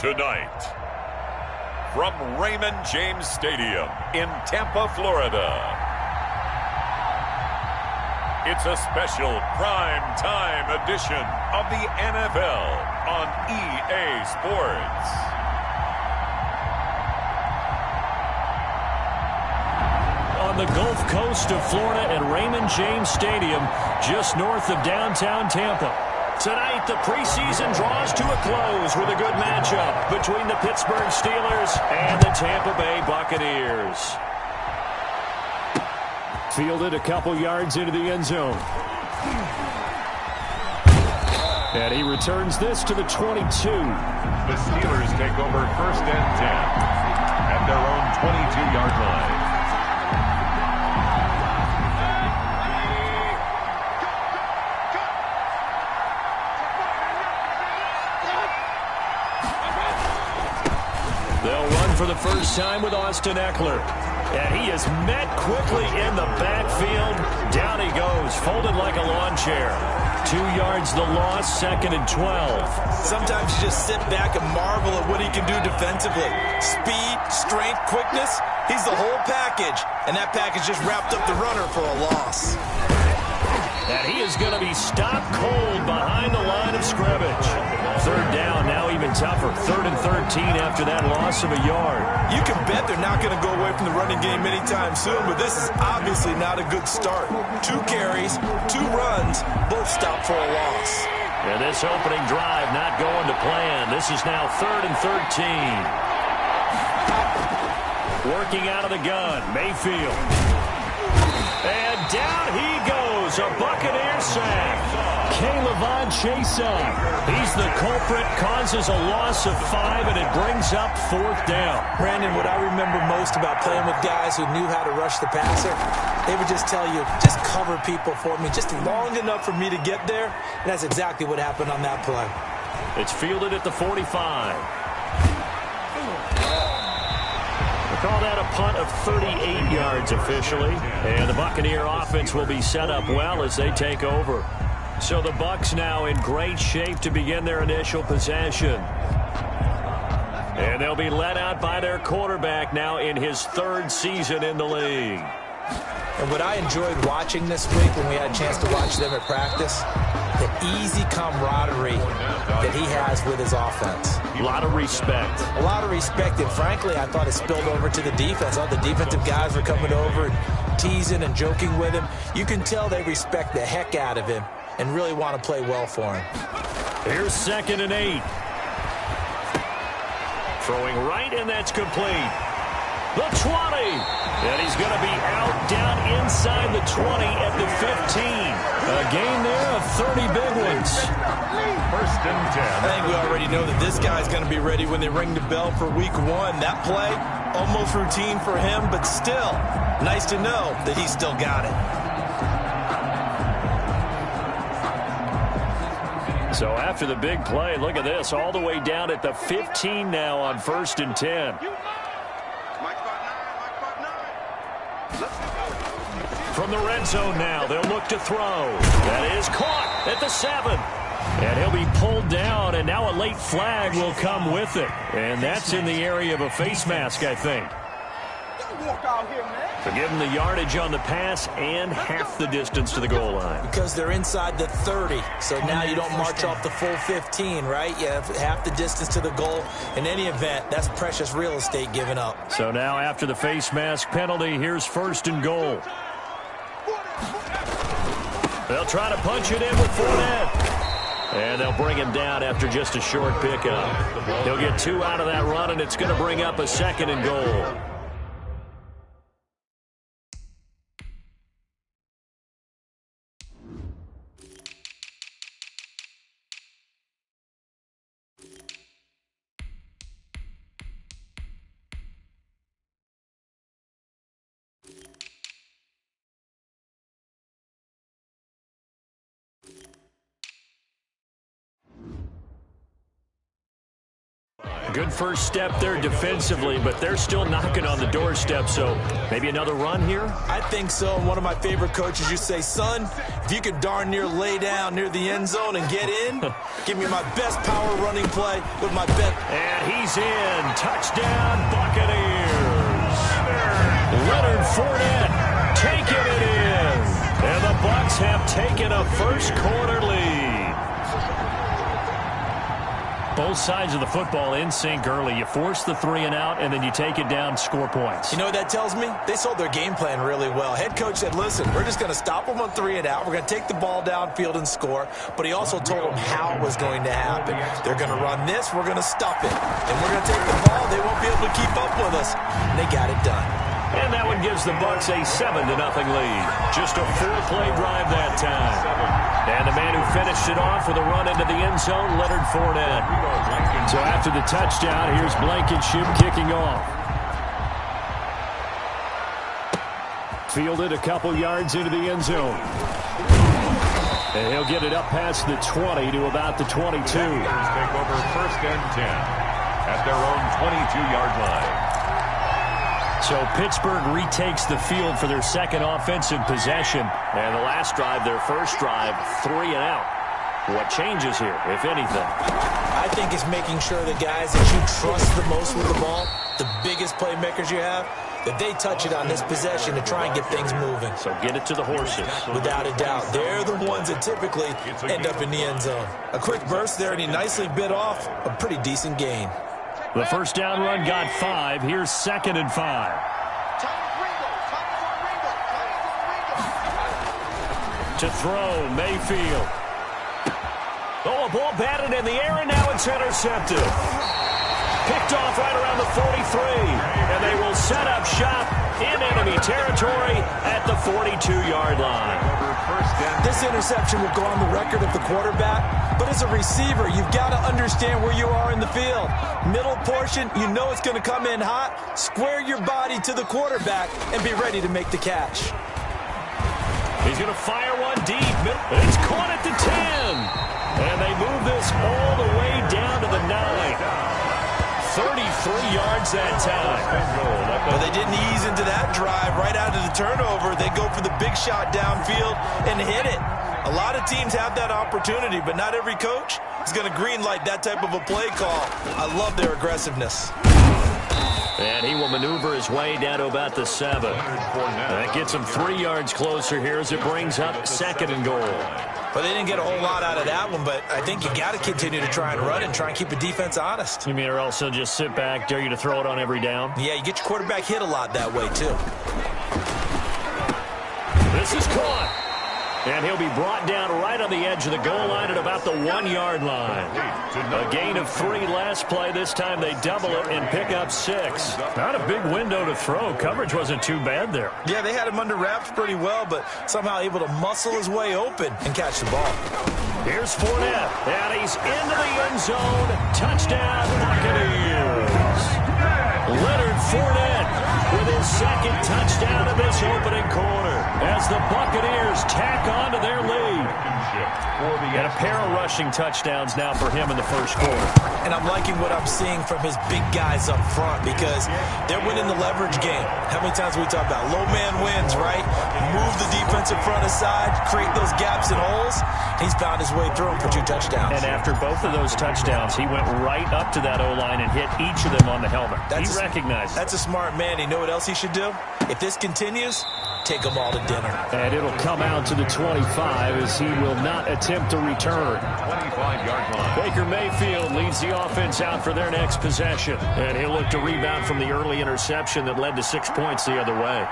Tonight, from Raymond James Stadium in Tampa, Florida, it's a special prime time edition of the NFL on EA Sports. On the Gulf Coast of Florida at Raymond James Stadium, just north of downtown Tampa. Tonight, the preseason draws to a close with a good matchup between the Pittsburgh Steelers and the Tampa Bay Buccaneers. Fielded a couple yards into the end zone. And he returns this to the 22. The Steelers take over first and 10 at their own 22-yard line. For the first time with Austin Eckler. And he is met quickly in the backfield. Down he goes, folded like a lawn chair. 2 yards the loss, 2nd and 12. Sometimes you just sit back and marvel at what he can do defensively. Speed, strength, quickness, he's the whole package. And that package just wrapped up the runner for a loss. And he is going to be stopped cold behind the line of scrimmage. 3rd down, now even tougher. 3rd and 13 after that loss of a yard. You can bet they're not going to go away from the running game anytime soon, but this is obviously not a good start. 2 carries, 2 runs, both stopped for a loss. And this opening drive not going to plan. This is now 3rd and 13. Working out of the gun, Mayfield. And down he goes, a Buccaneer sack. K'Lavon Chaisson, he's the culprit, causes a loss of 5, and it brings up 4th down. Brandon, what I remember most about playing with guys who knew how to rush the passer, they would just tell you, just cover people for me, just long enough for me to get there, and that's exactly what happened on that play. It's fielded at the 45. Call that a punt of 38 yards officially. And the Buccaneer offense will be set up well as they take over. So the Bucs now in great shape to begin their initial possession. And they'll be led out by their quarterback now in his 3rd season in the league. And what I enjoyed watching this week when we had a chance to watch them at practice, the easy camaraderie that he has with his offense. A lot of respect. A lot of respect, and frankly, I thought it spilled over to the defense. All the defensive guys were coming over and teasing and joking with him. You can tell they respect the heck out of him and really want to play well for him. Here's 2nd and 8. Throwing right, and that's complete. The 20. And he's going to be out down inside the 20 at the 15. A gain there of 30 big ones. First and 10. I think we already know that this guy's going to be ready when they ring the bell for week 1. That play, almost routine for him, but still, nice to know that he's still got it. So after the big play, look at this, all the way down at the 15 now on 1st and 10. From the red zone now, they'll look to throw. That is caught at the 7. And he'll be pulled down, and now a late flag will come with it. And that's in the area of a face mask, I think. So give him the yardage on the pass and half the distance to the goal line. Because they're inside the 30, so now you don't march off the full 15, right? You have half the distance to the goal. In any event, that's precious real estate given up. So now after the face mask penalty, here's 1st and goal. They'll try to punch it in with Fournette. And they'll bring him down after just a short pickup. He'll get 2 out of that run, and it's going to bring up a 2nd and goal. Good first step there defensively, but they're still knocking on the doorstep, so maybe another run here? I think so. And one of my favorite coaches used to say, son, if you could darn near lay down near the end zone and get in, give me my best power running play with my best. And he's in. Touchdown, Buccaneers. Leonard Fournette taking it in. And the Bucs have taken a first quarter lead. Both sides of the football in sync early. You force the 3 and out, and then you take it down, score points. You know what that tells me? They sold their game plan really well. Head coach said, listen, we're just going to stop them on 3 and out. We're going to take the ball downfield and score. But he also told them how it was going to happen. They're going to run this. We're going to stop it. And we're going to take the ball. They won't be able to keep up with us. And they got it done. And that one gives the Bucs a 7-0 lead. Just a 4-play drive that time. And the man who finished it off with a run into the end zone, Leonard Fournette. So after the touchdown, here's Blankenship kicking off. Fielded a couple yards into the end zone. And he'll get it up past the 20 to about the 22. Take over first and 10 at their own 22-yard line. So Pittsburgh retakes the field for their second offensive possession. And the last drive, their first drive, 3 and out. What changes here, if anything? I think it's making sure the guys that you trust the most with the ball, the biggest playmakers you have, that they touch it on this possession to try and get things moving. So get it to the horses. Without a doubt. They're the ones that typically end up in the end zone. A quick burst there, and he nicely bit off a pretty decent gain. The first down run got 5. Here's 2nd and 5. To throw, Mayfield. Oh, a ball batted in the air, and now it's intercepted. Picked off right around the 43. And they will set up shop in enemy territory at the 42-yard line. This interception will go on the record of the quarterback, but as a receiver, you've got to understand where you are in the field. Middle portion, you know it's going to come in hot. Square your body to the quarterback and be ready to make the catch. He's going to fire one deep. It's caught at the 10. And they move this all the way down to the 9. 33 yards that time. Well, they didn't ease into that drive right out of the turnover. They go for the big shot downfield and hit it. A lot of teams have that opportunity, but not every coach is going to greenlight that type of a play call. I love their aggressiveness. And he will maneuver his way down to about the 7. That gets him 3 yards closer here as it brings up 2nd and goal. But they didn't get a whole lot out of that one, but I think you got to continue to try and run and try and keep the defense honest. You mean or else they'll just sit back, dare you to throw it on every down? Yeah, you get your quarterback hit a lot that way, too. This is caught. And he'll be brought down right on the edge of the goal line at about the 1-yard line. A gain of 3 last play. This time they double it and pick up 6. Not a big window to throw. Coverage wasn't too bad there. Yeah, they had him under wraps pretty well, but somehow able to muscle his way open and catch the ball. Here's Fournette, and he's into the end zone. Touchdown, Buccaneers. Leonard Fournette with his 2nd touchdown of this opening quarter as the Buccaneers tack on to their lead. And a pair of rushing touchdowns now for him in the first quarter. And I'm liking what I'm seeing from his big guys up front because they're winning the leverage game. How many times we talk about low man wins, right? Move the defensive front aside, create those gaps and holes. He's found his way through them for 2 touchdowns. And after both of those touchdowns, he went right up to that O-line and hit each of them on the helmet. He recognized it. That's a smart man. You know what else he should do? If this continues, take them all to dinner. And it'll come out to the 25 as he will not attempt to return. 25-yard line. Baker Mayfield leads the offense out for their next possession. And he'll look to rebound from the early interception that led to 6 points the other way.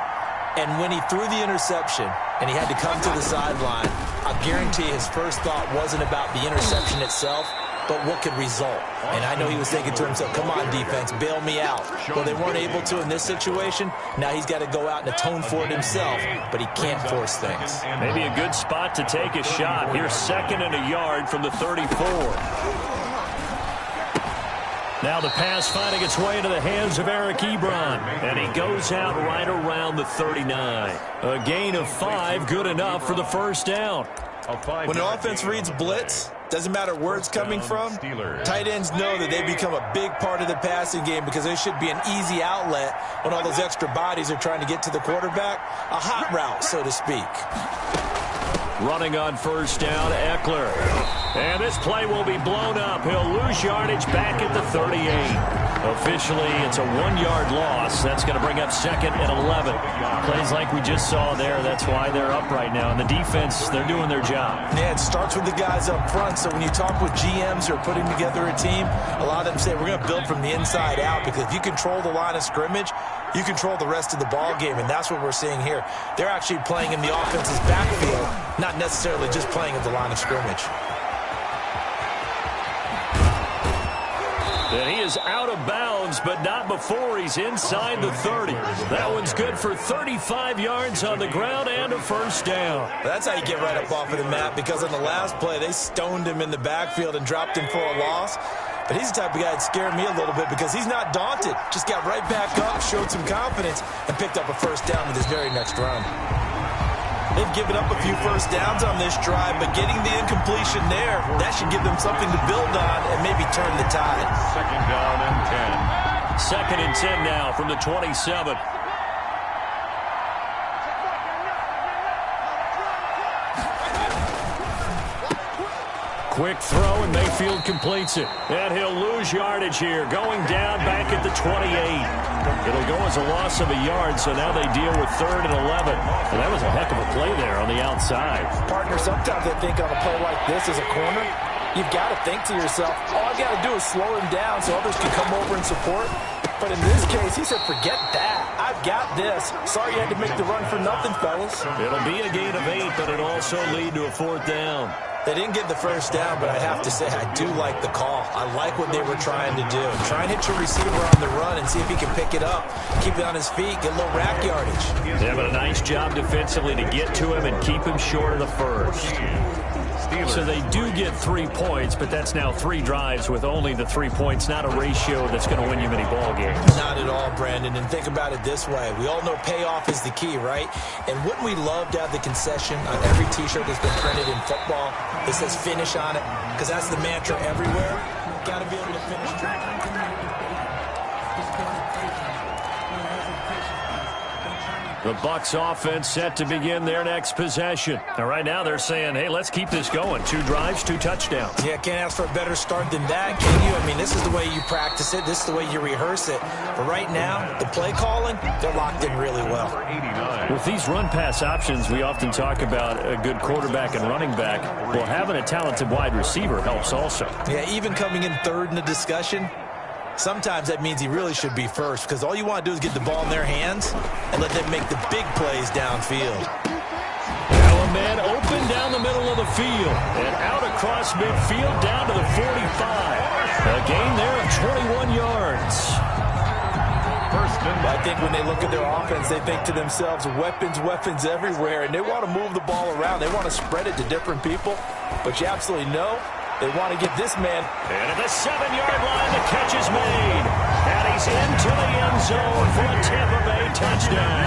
And when he threw the interception and he had to come to the sideline, I guarantee his first thought wasn't about the interception itself, but what could result. And I know he was thinking to himself, come on, defense, bail me out. Well, they weren't able to in this situation. Now he's got to go out and atone for it himself, but he can't force things. Maybe a good spot to take a shot. Here's 2nd and a yard from the 34. Now the pass finding its way into the hands of Eric Ebron. And he goes out right around the 39. A gain of 5, good enough for the first down. When an offense reads blitz, Doesn't matter where it's coming from. Tight ends know that they become a big part of the passing game because they should be an easy outlet when all those extra bodies are trying to get to the quarterback. A hot route, so to speak. Running on first down, Eckler. And this play will be blown up. He'll lose yardage back at the 38. Officially, it's a 1-yard loss. That's going to bring up 2nd and 11. Plays like we just saw there. That's why they're up right now. And the defense, they're doing their job. Yeah, it starts with the guys up front. So when you talk with GMs who are putting together a team, a lot of them say, we're going to build from the inside out, because if you control the line of scrimmage, you control the rest of the ball game, and that's what we're seeing here. They're actually playing in the offense's backfield, not necessarily just playing at the line of scrimmage. And he is out of bounds, but not before he's inside the 30. That one's good for 35 yards on the ground and a first down. That's how you get right up off of the map, because on the last play, they stoned him in the backfield and dropped him for a loss. But he's the type of guy that scared me a little bit because he's not daunted. Just got right back up, showed some confidence, and picked up a first down with his very next run. They've given up a few first downs on this drive, but getting the incompletion there, that should give them something to build on and maybe turn the tide. 2nd down and 10. 2nd and 10 now from the 27. Quick throw, and Mayfield completes it. And he'll lose yardage here, going down back at the 28. It'll go as a loss of a yard, so now they deal with 3rd and 11. And that was a heck of a play there on the outside. Partner, sometimes I think on a play like this as a corner, you've got to think to yourself, all I've got to do is slow him down so others can come over and support. But in this case, he said, forget that. I've got this. Sorry you had to make the run for nothing, fellas. It'll be a gain of 8, but it'll also lead to a 4th down. They didn't get the first down, but I have to say I do like the call. I like what they were trying to do. Try and hit your receiver on the run and see if he can pick it up, keep it on his feet, get a little rack yardage. Yeah, but a nice job defensively to get to him and keep him short of the first. So they do get 3 points, but that's now 3 drives with only the 3 points, not a ratio that's going to win you many ball games. Not at all, Brandon. And think about it this way. We all know payoff is the key, right? And wouldn't we love to have the concession on every T-shirt that's been printed in football that says finish on it? Because that's the mantra everywhere. Got to be able to finish strong. The Bucs offense set to begin their next possession. Now, right now they're saying, hey, let's keep this going. 2 drives, 2 touchdowns. Yeah, can't ask for a better start than that, can you? I mean, this is the way you practice it. This is the way you rehearse it. But right now, the play calling, they're locked in really well. With these run-pass options, we often talk about a good quarterback and running back. Well, having a talented wide receiver helps also. Yeah, even coming in 3rd in the discussion, sometimes that means he really should be first, because all you want to do is get the ball in their hands and let them make the big plays downfield. Now a man open down the middle of the field and out across midfield down to the 45. A gain there of 21 yards. I think when they look at their offense, they think to themselves, weapons, weapons everywhere, and they want to move the ball around. They want to spread it to different people, but you absolutely know they want to get this man. And at the 7-yard line, the catch is made. And he's into the end zone for a Tampa Bay touchdown.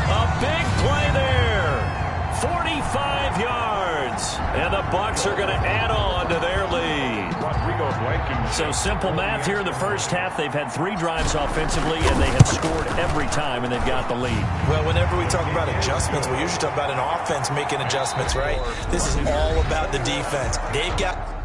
A big play there. 45 yards. And the Bucs are going to add on to their lead. So simple math here in the first half. They've had 3 drives offensively, and they have scored every time, and they've got the lead. Well, whenever we talk about adjustments, we usually talk about an offense making adjustments, right? This is all about the defense. They've got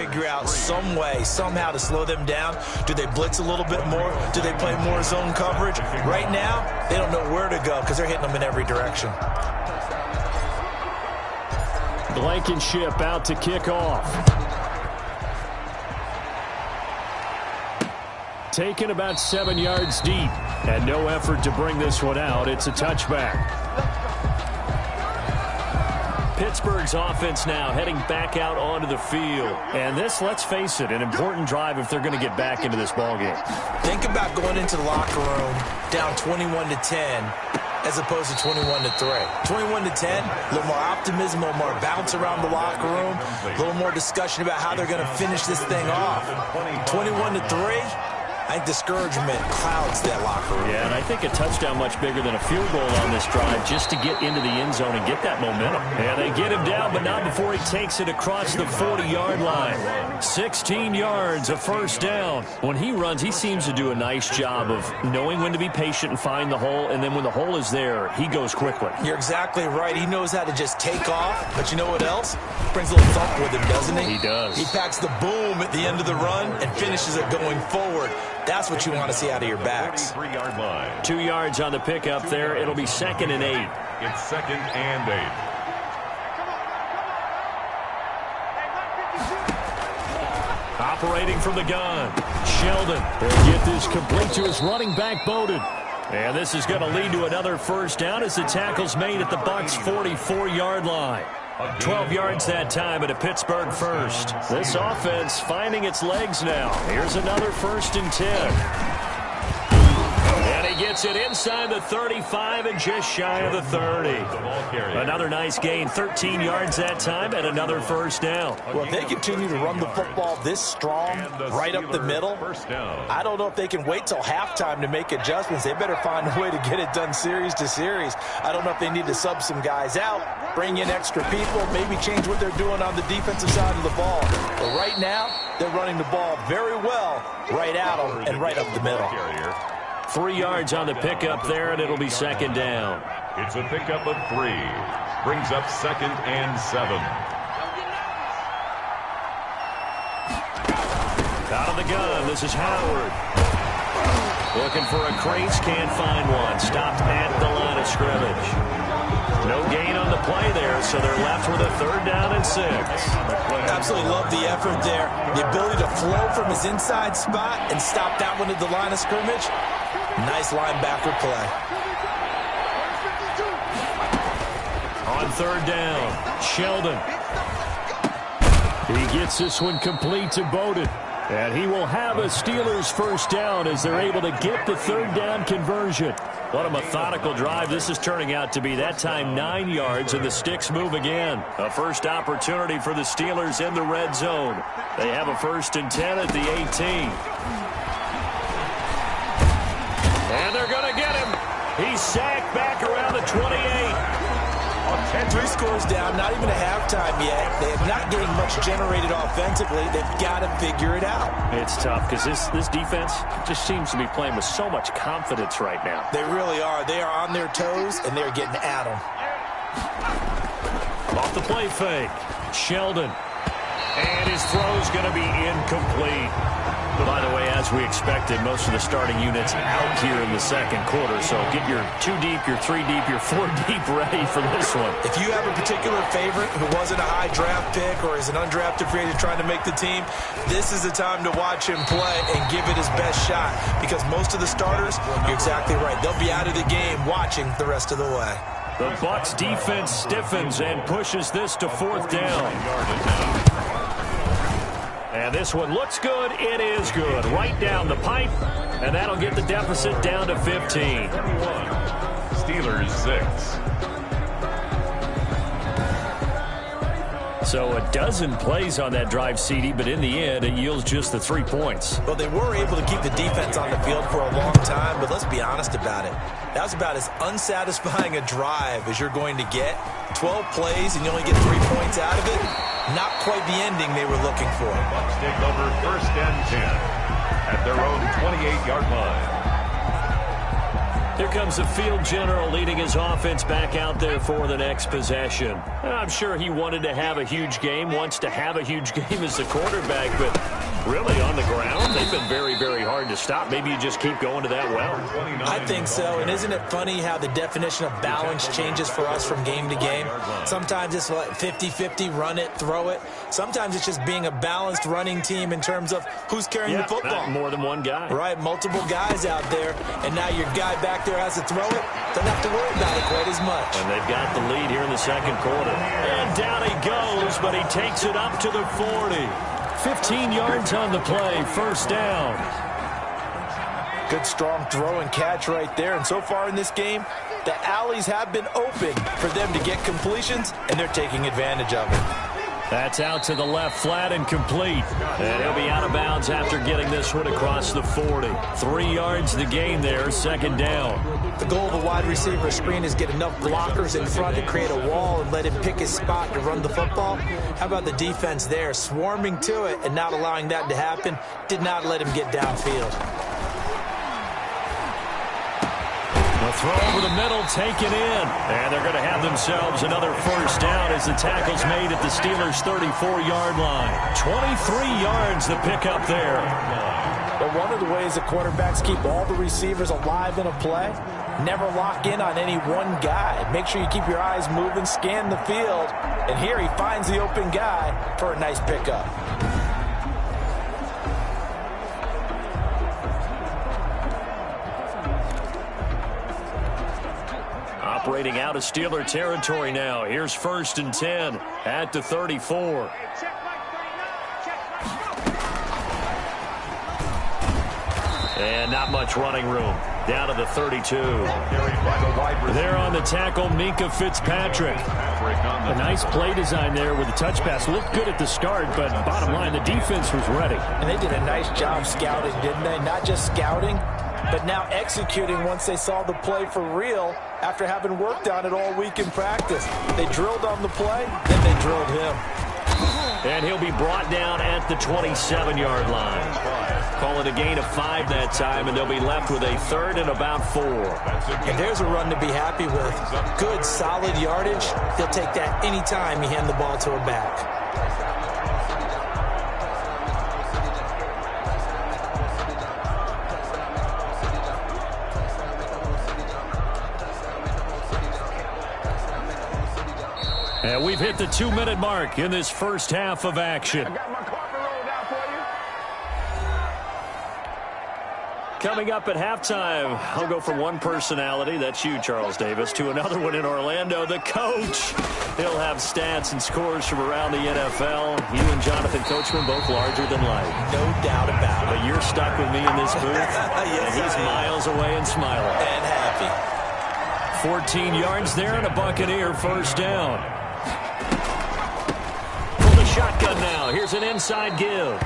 figure out some way, somehow to slow them down. Do they blitz a little bit more? Do they play more zone coverage? Right now, they don't know where to go because they're hitting them in every direction. Blankenship out to kick off. Taken about 7 yards deep, and no effort to bring this one out. It's a touchback. Pittsburgh's offense now heading back out onto the field. And this, let's face it, an important drive if they're going to get back into this ballgame. Think about going into the locker room down 21-10 as opposed to 21-3. 21-10, a little more optimism, a little more bounce around the locker room, a little more discussion about how they're going to finish this thing off. 21-3. I think discouragement clouds that locker room. Yeah, and I think a touchdown much bigger than a field goal on this drive just to get into the end zone and get that momentum. And they get him down, but not before he takes it across the 40-yard line. 16 yards, a first down. When he runs, he seems to do a nice job of knowing when to be patient and find the hole, and then when the hole is there, he goes quickly. You're exactly right. He knows how to just take off, but you know what else? Brings a little thump with him, doesn't he? He does. He packs the boom at the end of the run and finishes it going forward. That's what you want to see out of your backs. 3-yard line. 2 yards on the pickup there. It'll be 2nd and 8. It's 2nd and 8. Operating from the gun, Sheldon will get this complete to his running back, Bowden. And this is going to lead to another first down as the tackle's made at the Bucs' 44-yard line. 12 yards that time at a Pittsburgh first. This offense finding its legs now. Here's another 1st and 10. And he gets it inside the 35 and just shy of the 30. Another nice gain, 13 yards that time, and another first down. Well, if they continue to run the football this strong, right up the middle, I don't know if they can wait till halftime to make adjustments. They better find a way to get it done series to series. I don't know if they need to sub some guys out, bring in extra people, maybe change what they're doing on the defensive side of the ball. But right now, they're running the ball very well right at them and right up the middle. 3 yards on the pickup there, and it'll be 2nd down. It's a pickup of 3. Brings up 2nd and 7. Out of the gun, this is Howard. Looking for a crease, can't find one. Stopped at the line of scrimmage. No gain on the play there, so they're left with a 3rd down and 6. Absolutely love the effort there. The ability to flow from his inside spot and stop that one at the line of scrimmage. Nice linebacker play. On 3rd down, Sheldon. He gets this one complete to Bowden. And he will have a Steelers first down as they're able to get the 3rd down conversion. What a methodical drive this is turning out to be. That time 9 yards, and the sticks move again. A first opportunity for the Steelers in the red zone. They have a 1st and 10 at the 18. And they're going to get him. He's sacked back around the 28. 3 scores down, not even a halftime yet. They have not getting much generated offensively. They've got to figure it out. It's tough because this defense just seems to be playing with so much confidence right now. They really are. They are on their toes, and they're getting at them. Off the play fake, Sheldon. And his throw's going to be incomplete. By the way, as we expected, most of the starting units out here in the 2nd quarter. So get your 2 deep, your 3 deep, your 4 deep ready for this one. If you have a particular favorite who wasn't a high draft pick or is an undrafted free agent trying to make the team, this is the time to watch him play and give it his best shot. Because most of the starters, you're exactly right, they'll be out of the game watching the rest of the way. The Bucs defense stiffens and pushes this to 4th down. And this one looks good. It is good. Right down the pipe. And that'll get the deficit down to 15. Steelers 6. So a dozen plays on that drive, CD, but in the end, it yields just the 3 points. Well, they were able to keep the defense on the field for a long time, but let's be honest about it. That was about as unsatisfying a drive as you're going to get. 12 plays and you only get 3 points out of it. Not quite the ending they were looking for. Bucs take over 1st and 10 at their own 28-yard line. Here comes the field general leading his offense back out there for the next possession. I'm sure he wanted to have a huge game, wants to have a huge game as the quarterback, but really on the ground, they've been very, very hard to stop. Maybe you just keep going to that well. I think so, and isn't it funny how the definition of balance changes for us from game to game? Sometimes it's like 50-50, run it, throw it. Sometimes it's just being a balanced running team in terms of who's carrying the football. Not more than one guy. Right, multiple guys out there, and now your guy back there has to throw it. Doesn't have to worry about it quite as much. And they've got the lead here in the second quarter. And down he goes, but he takes it up to the 40. 15 yards on the play, first down. Good, strong throw and catch right there. And so far in this game, the alleys have been open for them to get completions, and they're taking advantage of it. That's out to the left, flat and complete. And he'll be out of bounds after getting this one across the 40. 3 yards the gain there, second down. The goal of the wide receiver screen is get enough blockers in front to create a wall and let him pick his spot to run the football. How about the defense there, swarming to it and not allowing that to happen? Did not let him get downfield. A throw over the middle, taken in. And they're going to have themselves another first down as the tackle's made at the Steelers' 34-yard line. 23 yards the pickup there. But one of the ways the quarterbacks keep all the receivers alive in a play, never lock in on any one guy. Make sure you keep your eyes moving, scan the field. And here he finds the open guy for a nice pickup. Operating out of Steeler territory now. Here's 1st and 10 at the 34. And not much running room. Down to the 32. There on the tackle, Minkah Fitzpatrick. A nice play design there with the touch pass. Looked good at the start, but bottom line, the defense was ready. And they did a nice job scouting, didn't they? Not just scouting, but now executing once they saw the play for real after having worked on it all week in practice. They drilled on the play, then they drilled him. And he'll be brought down at the 27-yard line. Call it a gain of 5 that time, and they'll be left with a 3rd and about 4. And there's a run to be happy with. Good, solid yardage. He'll take that anytime you hand the ball to a back. And we've hit the 2-minute mark in this first half of action. Coming up at halftime, I'll go from one personality, that's you, Charles Davis, to another one in Orlando, the coach. He'll have stats and scores from around the NFL. You and Jonathan Coachman, both larger than life. No doubt about it. But you're stuck with me in this booth, yes, and he's miles away and smiling. And happy. 14 yards there and a Buccaneer first down. From the shotgun now, here's an inside give.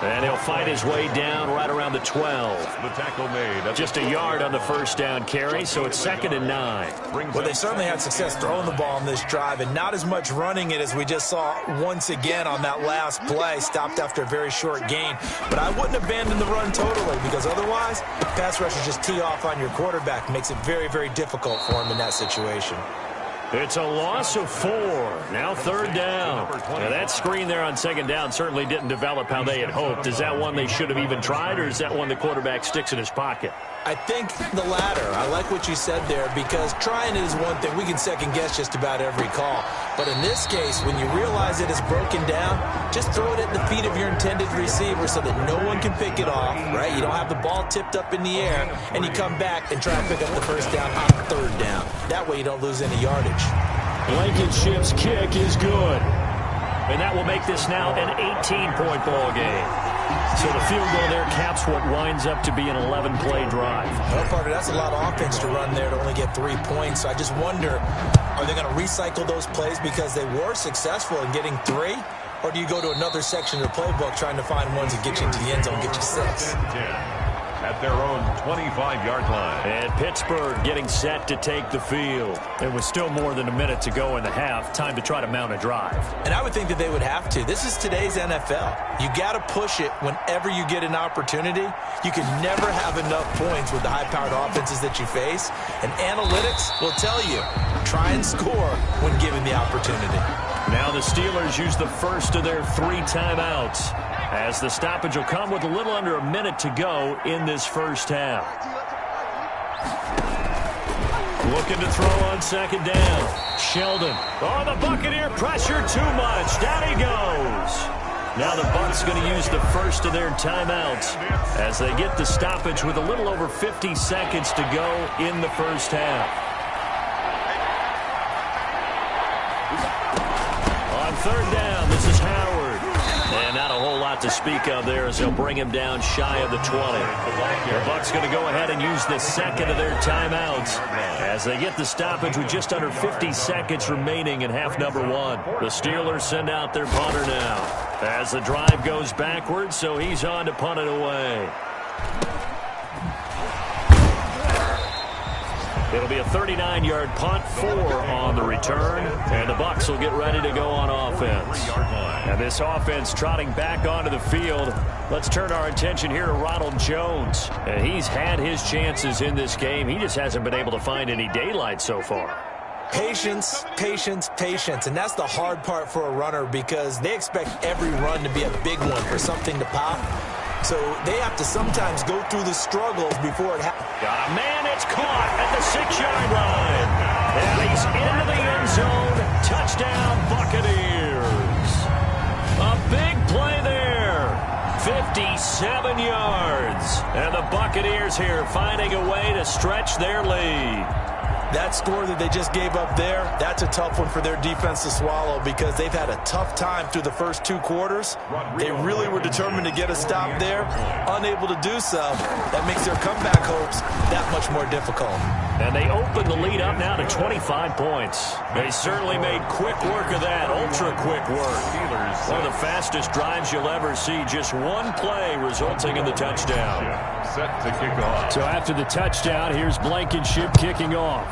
And he'll fight his way down right around the 12. The tackle made. Just a yard on the first down carry, so it's 2nd and 9. Well, they certainly had success throwing the ball on this drive, and not as much running it as we just saw once again on that last play. Stopped after a very short gain. But I wouldn't abandon the run totally, because otherwise, pass rushers just tee off on your quarterback. Makes it very, very difficult for him in that situation. It's a loss of 4. Now 3rd down. Now that screen there on 2nd down certainly didn't develop how they had hoped. Is that one they should have even tried, or is that one the quarterback sticks in his pocket? I think the latter. I like what you said there, because trying it is one thing. We can second guess just about every call. But in this case, when you realize it is broken down, just throw it at the feet of your intended receiver so that no one can pick it off, right? You don't have the ball tipped up in the air, and you come back and try and pick up the first down on 3rd down. That way you don't lose any yardage. Blankenship's kick is good. And that will make this now an 18-point ball game. So the field goal there caps what winds up to be an 11-play drive. Well, Parker, that's a lot of offense to run there to only get 3 points. So I just wonder, are they going to recycle those plays because they were successful in getting 3? Or do you go to another section of the playbook trying to find ones that get you into the end zone, get you 6? at their own 25-yard line. And Pittsburgh getting set to take the field. It was still more than a minute to go in the half. Time to try to mount a drive. And I would think that they would have to. This is today's NFL. You got to push it whenever you get an opportunity. You can never have enough points with the high-powered offenses that you face. And analytics will tell you, try and score when given the opportunity. Now the Steelers use the first of their 3 timeouts, as the stoppage will come with a little under a minute to go in this first half. Looking to throw on second down. Sheldon. Oh, the Buccaneer pressure too much. Down he goes. Now the Bucs going to use the first of their timeouts as they get the stoppage with a little over 50 seconds to go in the first half. On third down, this is Howard. And not a whole lot to speak of there as they'll bring him down shy of the 20. The Bucs going to go ahead and use the second of their timeouts as they get the stoppage with just under 50 seconds remaining in half number 1. The Steelers send out their punter now as the drive goes backwards, so he's on to punt it away. It'll be a 39-yard punt, 4 on the return, and the Bucs will get ready to go on offense. And this offense trotting back onto the field. Let's turn our attention here to Ronald Jones. And he's had his chances in this game. He just hasn't been able to find any daylight so far. Patience, patience, patience. And that's the hard part for a runner because they expect every run to be a big one for something to pop. So they have to sometimes go through the struggles before it happens. Got a man, it's caught at the 6-yard line. And he's into the end zone. Touchdown, Buccaneers. A big play there. 57 yards. And the Buccaneers here finding a way to stretch their lead. That score that they just gave up there, that's a tough one for their defense to swallow because they've had a tough time through the first 2 quarters. They really were determined to get a stop there, unable to do so. That makes their comeback hopes that much more difficult. And they open the lead up now to 25 points. They certainly made quick work of that, ultra-quick work. One of the fastest drives you'll ever see, just one play resulting in the touchdown. Set to kick off. So after the touchdown, here's Blankenship kicking off.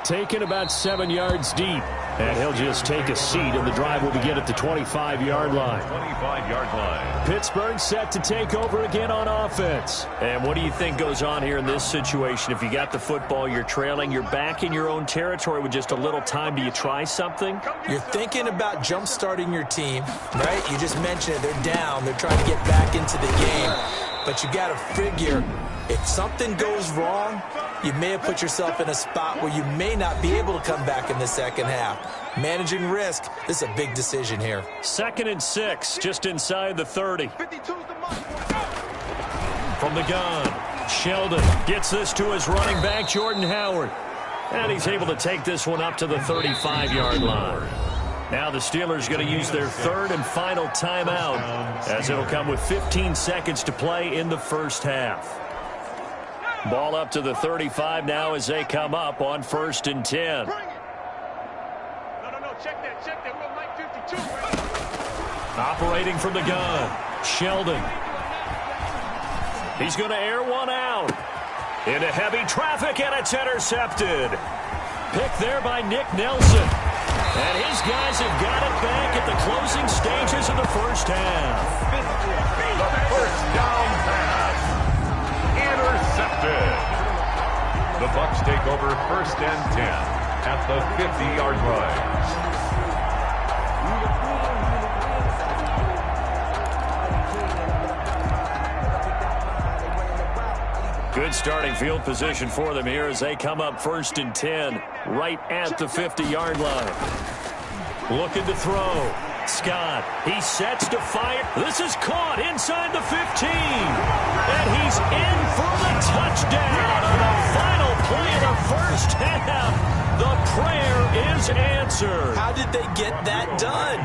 Taken about 7 yards deep. And he'll just take a seat, and the drive will begin at the 25-yard line. 25-yard line. Pittsburgh set to take over again on offense. And what do you think goes on here in this situation? If you got the football, you're trailing, you're back in your own territory with just a little time. Do you try something? You're thinking about jump-starting your team, right? You just mentioned it. They're down. They're trying to get back into the game. But you got to figure, if something goes wrong, you may have put yourself in a spot where you may not be able to come back in the second half. Managing risk, this is a big decision here. 2nd and 6, just inside the 30. From the gun, Sheldon gets this to his running back, Jordan Howard. And he's able to take this one up to the 35-yard line. Now the Steelers going to use their 3rd and final timeout as it'll come with 15 seconds to play in the first half. Ball up to the 35 now as they come up on 1st and 10. No, check that. We're like 52. Operating from the gun, Sheldon. He's going to air one out. Into heavy traffic, and it's intercepted. Pick there by Nick Nelson. And his guys have got it back at the closing stages of the first half. The first down pass. Intercepted. The Bucs take over 1st and 10 at the 50-yard line. Good starting field position for them here as they come up 1st and 10 right at the 50-yard line. Looking to throw. Scott, he sets to fire. This is caught inside the 15. And he's in for the touchdown on the final play of the first half. The prayer is answered. How did they get that done?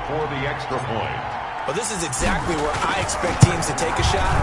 For the extra point. Well, this is exactly where I expect teams to take a shot.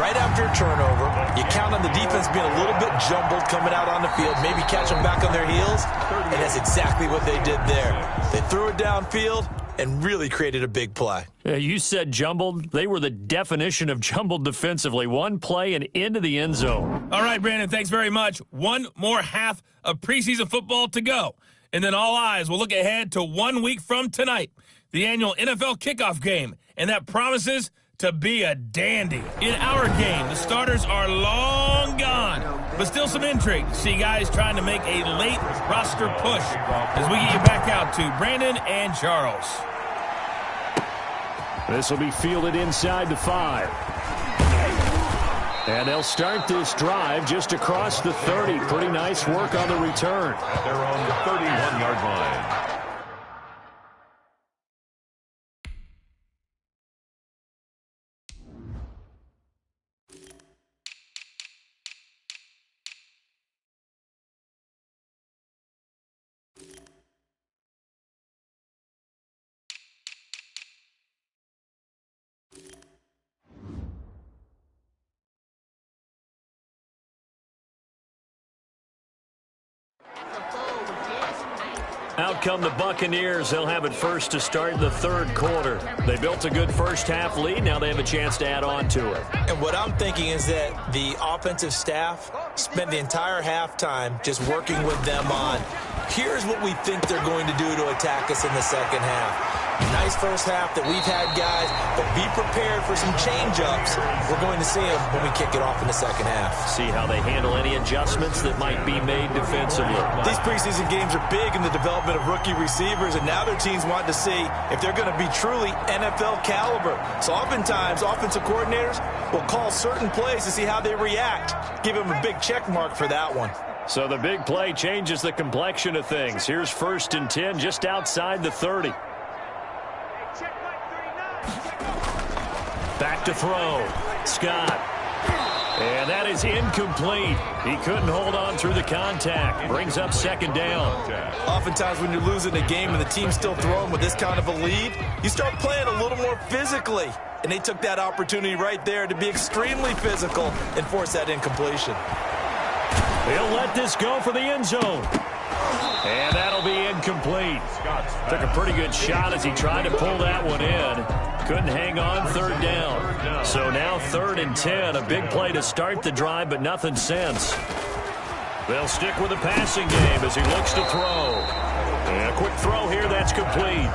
Right after a turnover, you count on the defense being a little bit jumbled coming out on the field, maybe catch them back on their heels, and that's exactly what they did there. They threw it downfield, and really created a big play. You said jumbled. They were the definition of jumbled defensively. One play and into the end zone. All right, Brandon, thanks very much. One more half of preseason football to go. And then all eyes will look ahead to 1 week from tonight, the annual NFL kickoff game. And that promises to be a dandy. In our game, the starters are long gone, but still some intrigue to see guys trying to make a late roster push as we get you back out to Brandon and Charles. This will be fielded inside the 5. And they'll start this drive just across the 30. Pretty nice work on the return. At their own 31-yard line. Out come the Buccaneers. They'll have it first to start the third quarter. They built a good first-half lead. Now they have a chance to add on to it. And what I'm thinking is that the offensive staff spent the entire halftime just working with them on, here's what we think they're going to do to attack us in the second half. Nice first half that we've had, guys, but be prepared for some change-ups. We're going to see them when we kick it off in the second half. See how they handle any adjustments that might be made defensively. These preseason games are big in the development of rookie receivers, and now their teams want to see if they're going to be truly NFL caliber. So oftentimes, offensive coordinators will call certain plays to see how they react. Give them a big check mark for that one. So the big play changes the complexion of things. Here's 1st and 10 just outside the 30. Back to throw. Scott. And that is incomplete. He couldn't hold on through the contact. Brings up 2nd down. Oftentimes when you're losing a game and the team's still throwing with this kind of a lead, you start playing a little more physically. And they took that opportunity right there to be extremely physical and force that incompletion. He'll let this go for the end zone. And that'll be incomplete. Took a pretty good shot as he tried to pull that one in. Couldn't hang on 3rd down. So now 3rd and 10. A big play to start the drive, but nothing since. They'll stick with the passing game as he looks to throw. And a quick throw here, that's complete.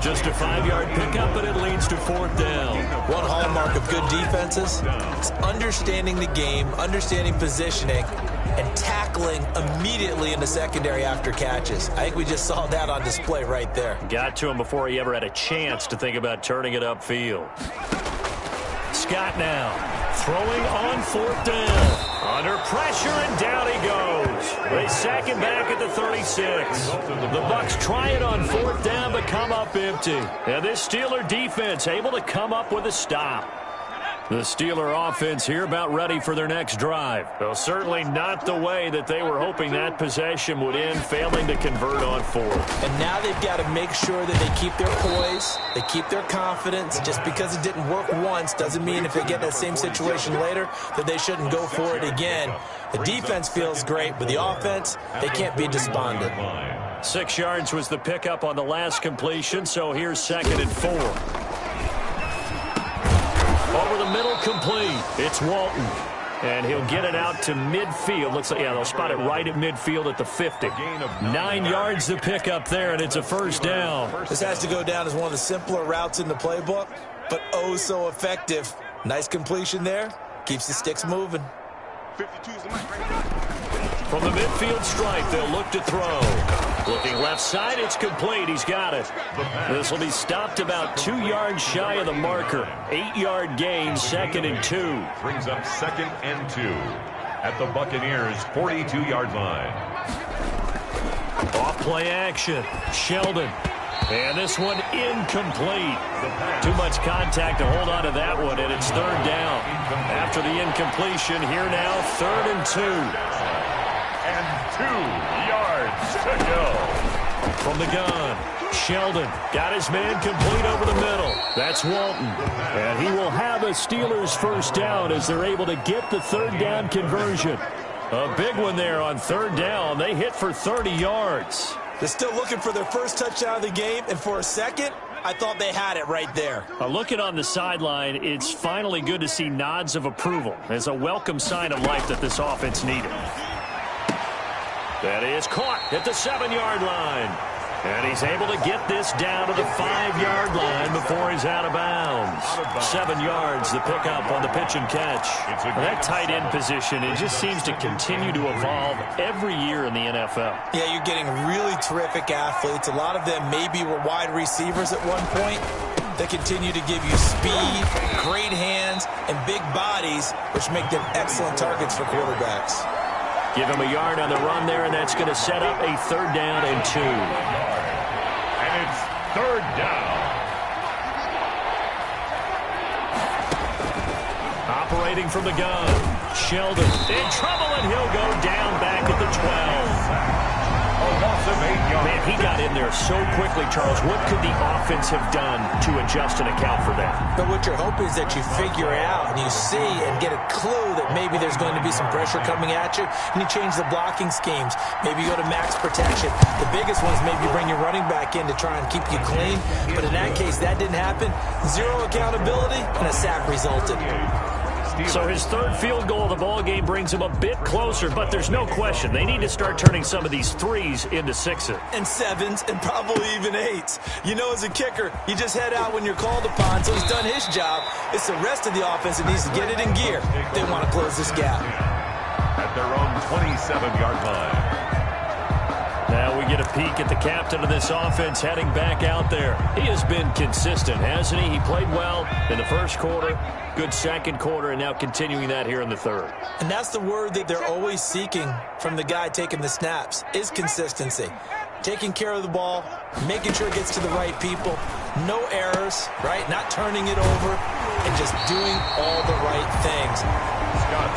Just a 5-yard pickup, but it leads to 4th down. One hallmark of good defenses is understanding the game, understanding positioning, and tackling immediately in the secondary after catches. I think we just saw that on display right there. Got to him before he ever had a chance to think about turning it upfield. Scott now throwing on 4th down. Under pressure, and down he goes. They sack him back at the 36. The Bucs try it on 4th down, but come up empty. And this Steeler defense able to come up with a stop. The Steeler offense here about ready for their next drive. Well, certainly not the way that they were hoping that possession would end, failing to convert on 4th. And now they've got to make sure that they keep their poise, they keep their confidence. Just because it didn't work once doesn't mean if they get that same situation later that they shouldn't go for it again. The defense feels great, but the offense, they can't be despondent. 6 yards was the pickup on the last completion, so here's 2nd and 4. Over the middle, complete. It's Walton. And he'll get it out to midfield. Looks like, yeah, they'll spot it right at midfield at the 50. 9 yards to pick up there, and it's a 1st down. This has to go down as one of the simpler routes in the playbook, but oh so effective. Nice completion there. Keeps the sticks moving. 52 is the mic right. From the midfield stripe, they'll look to throw. Looking left side, it's complete. He's got it. This will be stopped about 2 yards shy of the marker. 8-yard gain, 2nd and 2. Brings up 2nd and 2 at the Buccaneers' 42-yard line. Off play action. Sheldon. And this one incomplete. Too much contact to hold on to that one, and it's 3rd down. After the incompletion, here now, 3rd and 2. And 2 yards to go. From the gun, Sheldon got his man complete over the middle. That's Walton. And he will have a Steelers 1st down as they're able to get the 3rd down conversion. A big one there on 3rd down. They hit for 30 yards. They're still looking for their first touchdown of the game, and for a second, I thought they had it right there. Looking on the sideline, it's finally good to see nods of approval as a welcome sign of life that this offense needed. That is caught at the 7-yard line. And he's able to get this down to the 5-yard line before he's out of bounds. 7 yards, the pickup on the pitch and catch. That tight end position, it just seems to continue to evolve every year in the NFL. Yeah, you're getting really terrific athletes. A lot of them maybe were wide receivers at one point. They continue to give you speed, great hands, and big bodies, which make them excellent targets for quarterbacks. Give him a yard on the run there, and that's going to set up a 3rd down and 2. And it's 3rd down. Operating from the gun, Sheldon in trouble, and he'll go down back at the 12. A loss of 8 yards. Man, he got in there so quickly, Charles. What could the offense have done to adjust and account for that? But what you're hoping is that you figure out and you see and get a clue that maybe there's going to be some pressure coming at you, and you change the blocking schemes. Maybe you go to max protection. The biggest one is maybe you bring your running back in to try and keep you clean. But in that case, that didn't happen. 0 accountability, and a sack resulted. So his 3rd field goal of the ball game brings him a bit closer, but there's no question they need to start turning some of these 3s into 6s. And 7s, and probably even 8s. You know, as a kicker, you just head out when you're called upon, so he's done his job. It's the rest of the offense that needs to get it in gear if they want to close this gap. At their own 27-yard line. Now we get a peek at the captain of this offense heading back out there. He has been consistent, hasn't he? He played well in the 1st quarter, good 2nd quarter, and now continuing that here in the 3rd. And that's the word that they're always seeking from the guy taking the snaps, is consistency. Taking care of the ball, making sure it gets to the right people, no errors, right? Not turning it over, and just doing all the right things.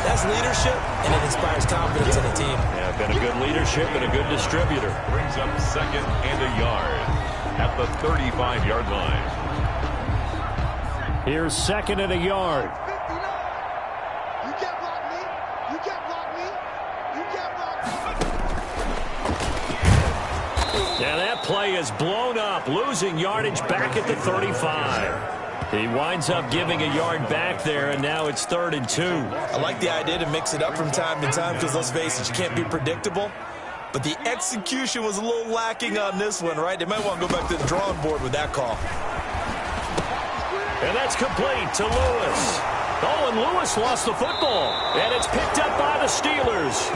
That's leadership, and it inspires confidence in a team. Yeah, been a good leadership and a good distributor. Brings up 2nd and a yard at the 35-yard line. Here's 2nd and a yard. You can't block me. You can't block me. You can't block me. Yeah, that play is blown up, losing yardage back at the 35. He winds up giving a yard back there, and now it's 3rd and 2. I like the idea to mix it up from time to time because, let's face it, you can't be predictable. But the execution was a little lacking on this one, right? They might want to go back to the drawing board with that call. And that's complete to Lewis. Oh, and Lewis lost the football, and it's picked up by the Steelers.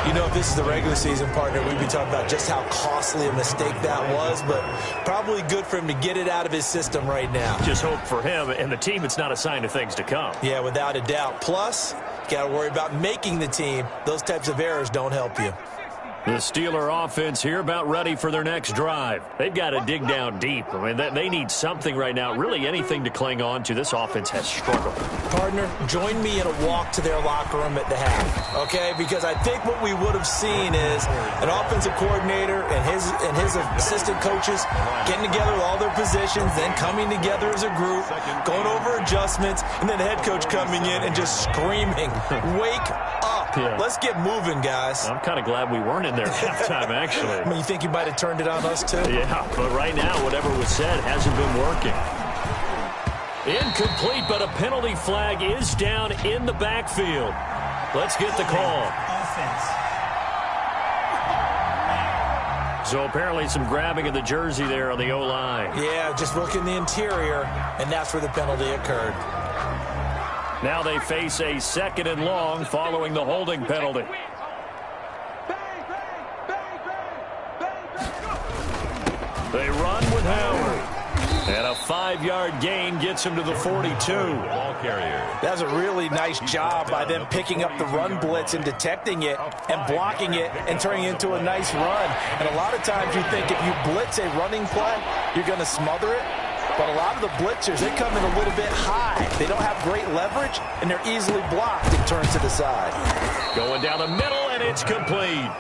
You know, if this is the regular season, partner, we'd be talking about just how costly a mistake that was, but probably good for him to get it out of his system right now. Just hope for him and the team it's not a sign of things to come. Yeah, without a doubt. Plus, you got to worry about making the team. Those types of errors don't help you. The Steeler offense here about ready for their next drive. They've got to dig down deep. I mean, they need something right now, really anything to cling on to. This offense has struggled. Partner, join me in a walk to their locker room at the half, okay? Because I think what we would have seen is an offensive coordinator and his assistant coaches getting together with all their positions, then coming together as a group, going over adjustments, and then the head coach coming in and just screaming, "Wake up. Yeah. Let's get moving, guys." I'm kind of glad we weren't in there at halftime, actually. I mean, you think you might have turned it on us, too? Yeah, but right now, whatever was said hasn't been working. Incomplete, but a penalty flag is down in the backfield. Let's get the call. So apparently some grabbing of the jersey there on the O-line. Yeah, just look in the interior, and that's where the penalty occurred. Now they face a 2nd and long following the holding penalty. They run with Howard. And a 5-yard gain gets him to the 42. Ball carrier. That's a really nice job by them picking up the run blitz and detecting it and blocking it and turning it into a nice run. And a lot of times you think if you blitz a running play, you're going to smother it. But a lot of the blitzers, they come in a little bit high. They don't have great leverage, and they're easily blocked and turned to the side. Going down the middle, and it's complete.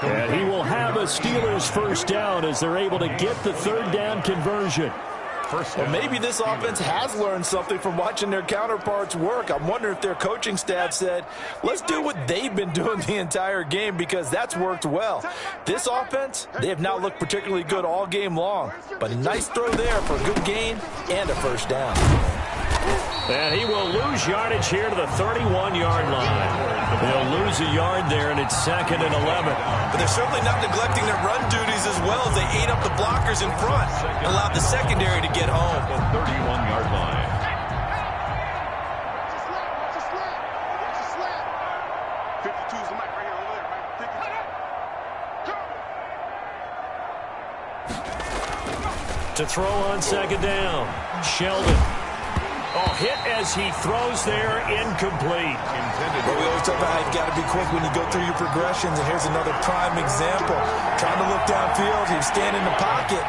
And he will have a Steelers first down as they're able to get the 3rd down conversion. First Well, down. maybe this offense has learned something from watching their counterparts work. I'm wondering if their coaching staff said, let's do what they've been doing the entire game, because that's worked well. This offense, they have not looked particularly good all game long, but a nice throw there for a good gain and a first down. And he will lose yardage here to the 31-yard line. He'll lose a yard there, and it's 2nd and 11. But they're certainly not neglecting their run duties as well, as they ate up the blockers in front and allowed the secondary to get home. The 31-yard line. Watch a slant. Watch a slant. 52 is the mic right here. Over there, right? 52. To throw on 2nd down, Sheldon. Oh, hit as he throws there, incomplete. But we always talk about how you've got to be quick when you go through your progressions, and here's another prime example. Trying to look downfield, he was standing in the pocket,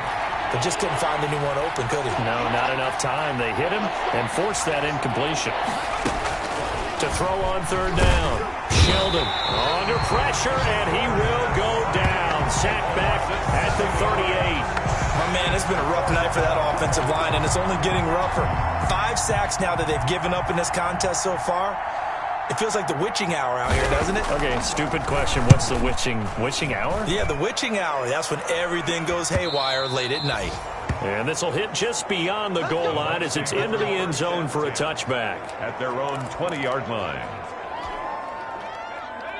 but just couldn't find anyone open, could he? No, not enough time. They hit him and forced that incompletion. To throw on 3rd down, Sheldon under pressure, and he will go down. Sacked back at the 38. Oh, man, it's been a rough night for that offensive line, and it's only getting rougher. 5 sacks now that they've given up in this contest so far. It feels like the witching hour out here, doesn't it? Okay, stupid question. What's the witching hour? Yeah, the witching hour. That's when everything goes haywire late at night. And this will hit just beyond the goal line as it's into the end zone for a touchback. At their own 20-yard line.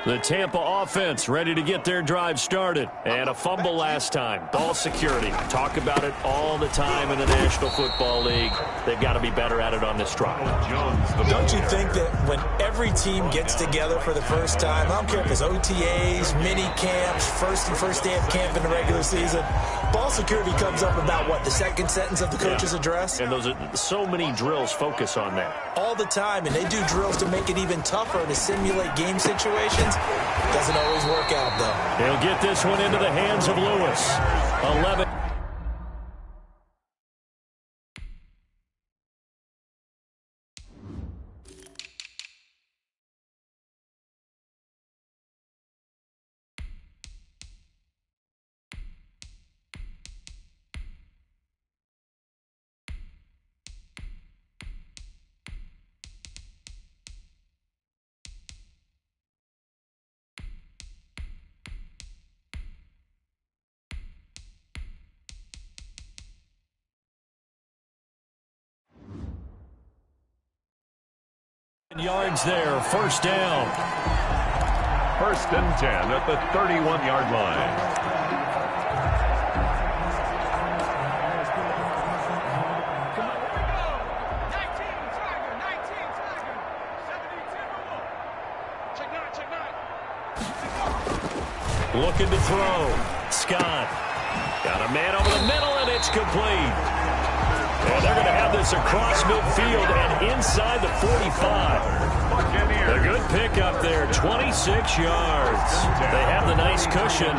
The Tampa offense ready to get their drive started. And a fumble last time. Ball security. Talk about it all the time in the National Football League. They've got to be better at it on this drive. Jones, the Don't you think that when every team gets together for the first time, I don't care if it's OTAs, mini camps, first day of camp in the regular season, ball security comes up about what, the second sentence of the coach's address? And those are so many drills focus on that. All the time, and they do drills to make it even tougher to simulate game situations. Doesn't always work out, though. He'll get this one into the hands of Lewis. 11. Yards there, first down. 1st and 10 at the 31-yard line. Looking to throw. Scott. Got a man over the middle, and it's complete. And they're going to have this across midfield and inside the 45. A good pickup there, 26 yards. They have the nice cushion.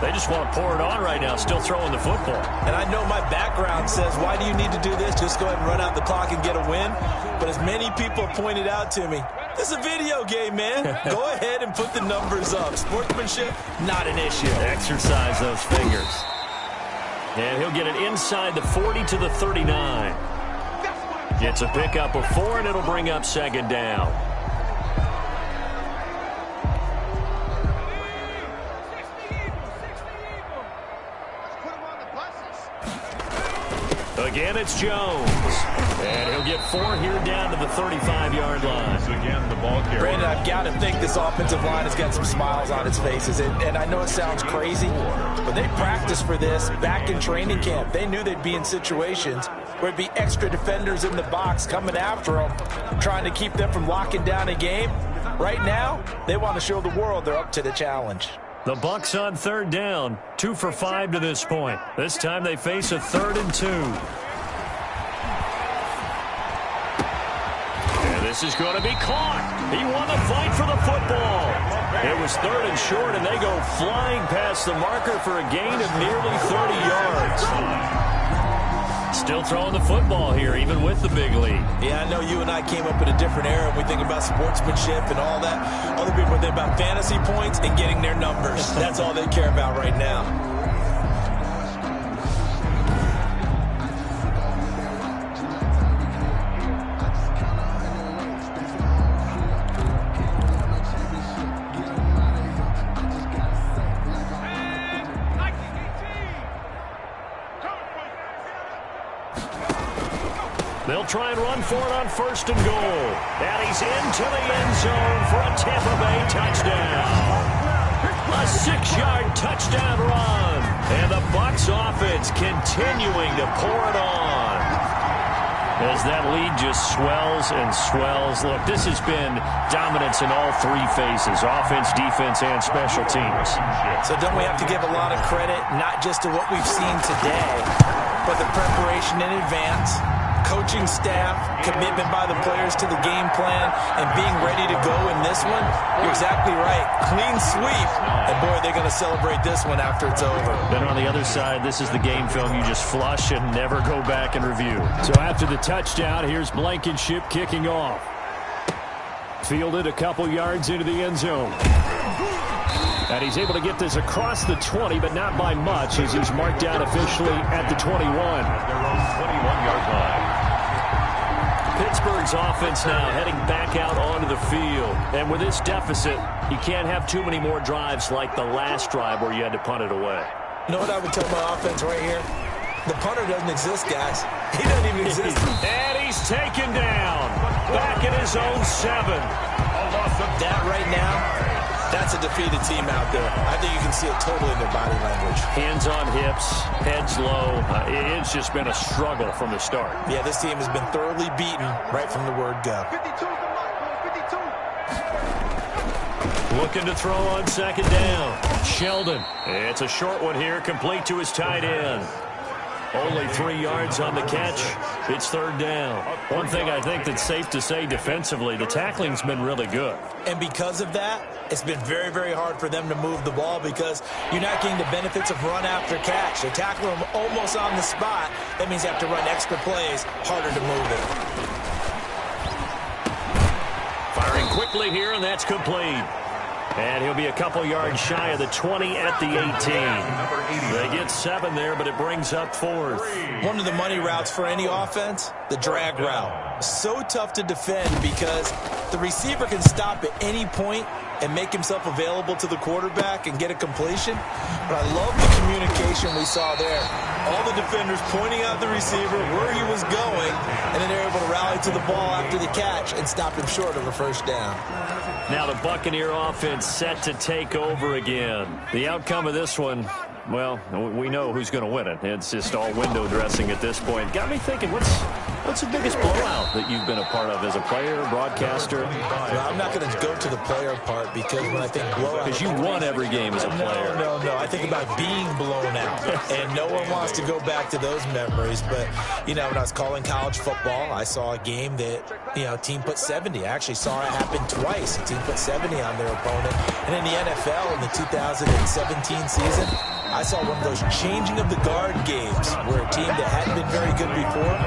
They just want to pour it on right now, still throwing the football. And I know my background says, why do you need to do this? Just go ahead and run out the clock and get a win. But as many people pointed out to me, this is a video game, man. Go ahead and put the numbers up. Sportsmanship, not an issue. Exercise those fingers. And he'll get it inside the 40 to the 39. Gets a pickup of 4, and it'll bring up 2nd down. Again, it's Jones. And he'll get 4 here down to the 35-yard line. So again, the ball carrier. Brandon, I've got to think this offensive line has got some smiles on its faces. And I know it sounds crazy, but they practiced for this back in training camp. They knew they'd be in situations where it'd be extra defenders in the box coming after them, trying to keep them from locking down a game. Right now, they want to show the world they're up to the challenge. The Bucs on 3rd down, 2 for 5 to this point. This time they face a 3rd and 2. And this is going to be caught. He won the fight for the football. It was 3rd and short, and they go flying past the marker for a gain of nearly 30 yards. Still throwing the football here, even with the big lead. Yeah, I know you and I came up in a different era, and we think about sportsmanship and all that. Other people think about fantasy points and getting their numbers. That's all they care about right now. They'll try and run for it on 1st and goal. And he's into the end zone for a Tampa Bay touchdown. A 6-yard touchdown run. And the Bucs offense continuing to pour it on. As that lead just swells and swells. Look, this has been dominance in all 3 phases, offense, defense, and special teams. So don't we have to give a lot of credit, not just to what we've seen today, but the preparation in advance, coaching staff, commitment by the players to the game plan, and being ready to go in this one? You're exactly right. Clean sweep. And, boy, they're going to celebrate this one after it's over. Then on the other side, this is the game film you just flush and never go back and review. So after the touchdown, here's Blankenship kicking off. Fielded a couple yards into the end zone. And he's able to get this across the 20, but not by much, as he's marked out officially at the 21. Their own 21-yard line. Pittsburgh's offense now heading back out onto the field. And with this deficit, you can't have too many more drives like the last drive where you had to punt it away. You know what I would tell my offense right here? The punter doesn't exist, guys. He doesn't even exist. And he's taken down. Back in his own 7. That right now, that's a defeated team out there. I think you can see it totally in their body language. Hands on hips, heads low. It's just been a struggle from the start. Yeah, this team has been thoroughly beaten right from the word go. 52's the mark, 52. Looking to throw on 2nd down. Sheldon. It's a short one here, complete to his tight end. Only 3 yards on the catch. It's 3rd down. One thing I think that's safe to say defensively, the tackling's been really good. And because of that, it's been very, very hard for them to move the ball because you're not getting the benefits of run after catch. They tackle them almost on the spot. That means you have to run extra plays, harder to move it. Firing quickly here, and that's complete. And he'll be a couple yards shy of the 20 at the 18. They get 7 there, but it brings up 4th. One of the money routes for any offense, the drag route. So tough to defend because the receiver can stop at any point and make himself available to the quarterback and get a completion. But I love the communication we saw there. All the defenders pointing out the receiver where he was going, and then they're able to rally to the ball after the catch and stop him short of a 1st down. Now the Buccaneer offense set to take over again. The outcome of this one, well, we know who's going to win it. It's just all window dressing at this point. Got me thinking, what's the biggest blowout that you've been a part of as a player, broadcaster? Well, I'm not going to go to the player part because when I think blowout... Because you won every game as a player. No. I think about being blown out. And no one wants to go back to those memories. But, you know, when I was calling college football, I saw a game that, you know, a team put 70. I actually saw it happen twice. A team put 70 on their opponent. And in the NFL in the 2017 season, I saw one of those changing of the guard games where a team that hadn't been very good before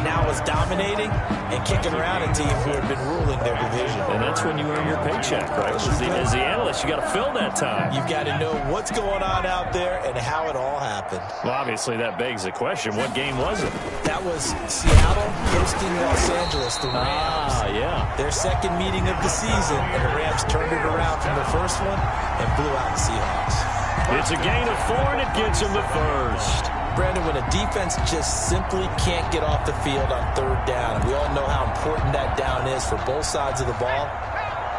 now was dominating and kicking around a team who had been ruling their division. And that's when you earn your paycheck, right? As the analyst, you got to fill that time. You've got to know what's going on out there and how it all happened. Well, obviously, that begs the question, what game was it? That was Seattle hosting Los Angeles, the Rams. Yeah. Their 2nd meeting of the season, and the Rams turned it around from the 1st one and blew out the Seahawks. It's a gain of 4, and it gets him the 1st. Brandon, when a defense just simply can't get off the field on 3rd down, and we all know how important that down is for both sides of the ball,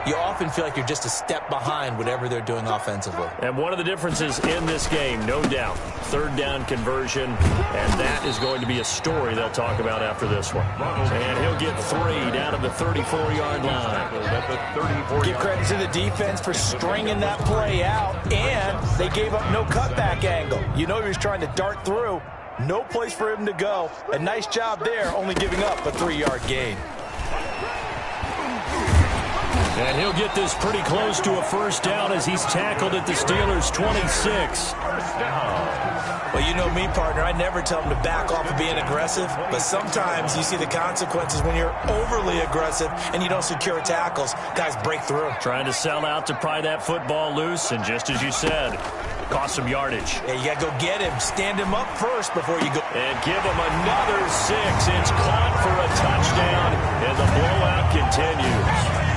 you often feel like you're just a step behind whatever they're doing offensively. And one of the differences in this game, no doubt, 3rd down conversion, and that is going to be a story they'll talk about after this one. And he'll get 3 down to the 34-yard line. Give credit to the defense for stringing that play out, and they gave up no cutback angle. You know he was trying to dart through. No place for him to go. A nice job there, only giving up a 3-yard gain. And he'll get this pretty close to a 1st down as he's tackled at the Steelers' 26. Well, you know me, partner. I never tell them to back off of being aggressive, but sometimes you see the consequences when you're overly aggressive and you don't secure tackles. Guys break through. Trying to sell out to pry that football loose, and just as you said, cost some yardage. Yeah, you got to go get him. Stand him up first before you go. And give him another 6. It's caught for a touchdown, and the blowout continues.